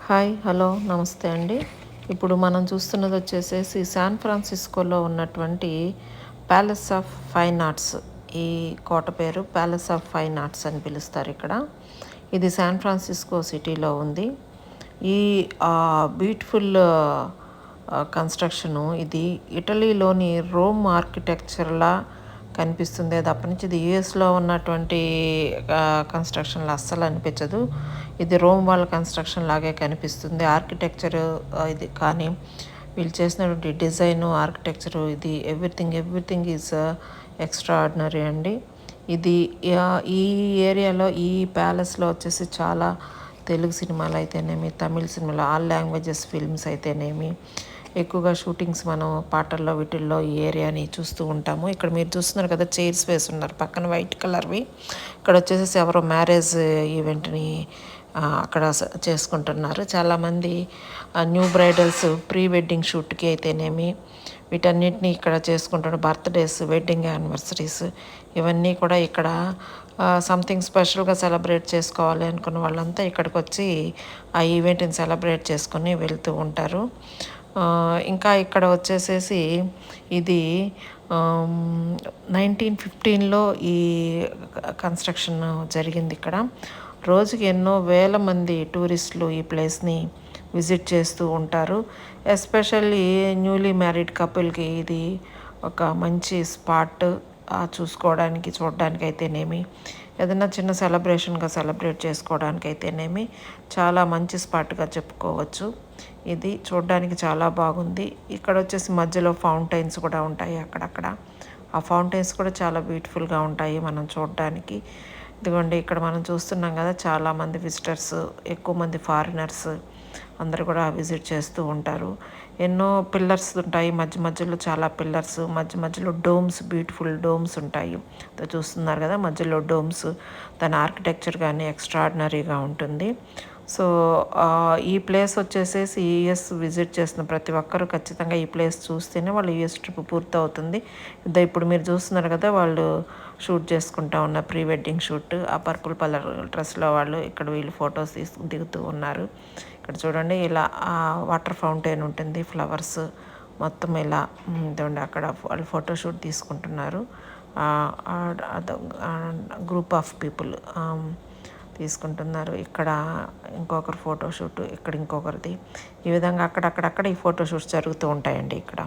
Hi hello నమస్తే అండి. ఇప్పుడు మనం చూస్తున్నది వచ్చేసేసి శాన్ ఫ్రాన్సిస్కోలో ఉన్నటువంటి ప్యాలెస్ ఆఫ్ ఫైన్ ఆర్ట్స్. ఈ కోట పేరు ప్యాలెస్ ఆఫ్ ఫైన్ ఆర్ట్స్ అని పిలుస్తారు ఇక్కడ. ఇది శాన్ ఫ్రాన్సిస్కో సిటీలో ఉంది. ఈ బ్యూటిఫుల్ కన్స్ట్రక్షను ఇది ఇటలీలోని రోమ్ ఆర్కిటెక్చర్లా కనిపిస్తుంది. అది అప్పటి నుంచి ఇది యూఎస్లో ఉన్నటువంటి కన్స్ట్రక్షన్లో అస్సలు అనిపించదు. ఇది రోమ్ వాళ్ళ కన్స్ట్రక్షన్ లాగే కనిపిస్తుంది. ఆర్కిటెక్చర్ ఇది కానీ వీళ్ళు చేసినటువంటి డిజైను ఆర్కిటెక్చరు ఇది ఎవ్రీథింగ్ ఈజ్ ఎక్స్ట్రాఆర్డినరీ అండి. ఇది ఈ ఏరియాలో ఈ ప్యాలెస్లో వచ్చేసి చాలా తెలుగు సినిమాలు అయితేనేమి, తమిళ సినిమాలు, ఆల్ లాంగ్వేజెస్ ఫిల్మ్స్ అయితేనేమి, ఎక్కువగా షూటింగ్స్ మనం పాటల్లో వీటిల్లో ఈ ఏరియాని చూస్తూ ఉంటాము. ఇక్కడ మీరు చూస్తున్నారు కదా, చైర్స్ వేసి ఉన్నారు పక్కన వైట్ కలర్వి. ఇక్కడ వచ్చేసి ఎవరో మ్యారేజ్ ఈవెంట్ని అక్కడ చేసుకుంటున్నారు. చాలామంది న్యూ బ్రైడల్స్ ప్రీ వెడ్డింగ్ షూట్కి అయితేనేమి వీటన్నిటిని ఇక్కడ చేసుకుంటున్నారు. బర్త్డేస్, వెడ్డింగ్ యానివర్సరీస్ ఇవన్నీ కూడా ఇక్కడ సంథింగ్ స్పెషల్గా సెలబ్రేట్ చేసుకోవాలి అనుకున్న వాళ్ళంతా ఇక్కడికి వచ్చి ఆ ఈవెంట్ని సెలబ్రేట్ చేసుకొని వెళ్తూ ఉంటారు. ఇంకా ఇక్కడ వచ్చేసేసి ఇది 1915లో ఈ కన్స్ట్రక్షన్ జరిగింది ఇక్కడ. రోజుకి ఎన్నో వేల మంది టూరిస్టులు ఈ ప్లేస్ని విజిట్ చేస్తూ ఉంటారు. ఎస్పెషల్లీ న్యూలీ మ్యారీడ్ కపుల్కి ఇది ఒక మంచి స్పాట్. చూసుకోవడానికి, చూడడానికి అయితేనేమి, ఏదైనా చిన్న సెలబ్రేషన్గా సెలబ్రేట్ చేసుకోవడానికి అయితేనేమి చాలా మంచి స్పాట్గా చెప్పుకోవచ్చు. ఇది చూడడానికి చాలా బాగుంది. ఇక్కడ వచ్చేసి మధ్యలో ఫౌంటైన్స్ కూడా ఉంటాయి అక్కడక్కడ. ఆ ఫౌంటైన్స్ కూడా చాలా బ్యూటిఫుల్గా ఉంటాయి మనం చూడడానికి. ఇదిగోండి ఇక్కడ మనం చూస్తున్నాం కదా, చాలామంది విజిటర్స్, ఎక్కువ మంది ఫారినర్స్ అందరూ కూడా విజిట్ చేస్తూ ఉంటారు. ఎన్నో పిల్లర్స్ ఉంటాయి, మధ్యలో చాలా పిల్లర్స్, మధ్యలో డోమ్స్, బ్యూటిఫుల్ డోమ్స్ ఉంటాయి. చూస్తున్నారు కదా మధ్యలో డోమ్స్. దాని ఆర్కిటెక్చర్ కానీ ఎక్స్ట్రాడినరీగా ఉంటుంది. సో ఈ ప్లేస్ వచ్చేసేసి యూఎస్ విజిట్ చేసిన ప్రతి ఒక్కరూ ఖచ్చితంగా ఈ ప్లేస్ చూస్తేనే వాళ్ళ యూఎస్ ట్రిప్ పూర్తవుతుంది. ఇప్పుడు మీరు చూస్తున్నారు కదా, వాళ్ళు షూట్ చేసుకుంటా ఉన్న ప్రీ వెడ్డింగ్ షూట్. ఆ పర్పుల్ కలర్ డ్రెస్లో వాళ్ళు ఇక్కడ వీళ్ళు ఫొటోస్ దిగుతూ ఉన్నారు. ఇక్కడ చూడండి, ఇలా వాటర్ ఫౌంటైన్ ఉంటుంది, ఫ్లవర్స్ మొత్తం ఇలా ఇదండి. అక్కడ వాళ్ళు ఫోటోషూట్ తీసుకుంటున్నారు. గ్రూప్ ఆఫ్ పీపుల్ తీసుకుంటున్నారు. ఇక్కడ ఇంకొకరు ఫోటోషూట్, ఇక్కడ ఇంకొకరిది. ఈ విధంగా అక్కడక్కడ ఈ ఫోటోషూట్స్ జరుగుతూ ఉంటాయండి ఇక్కడ.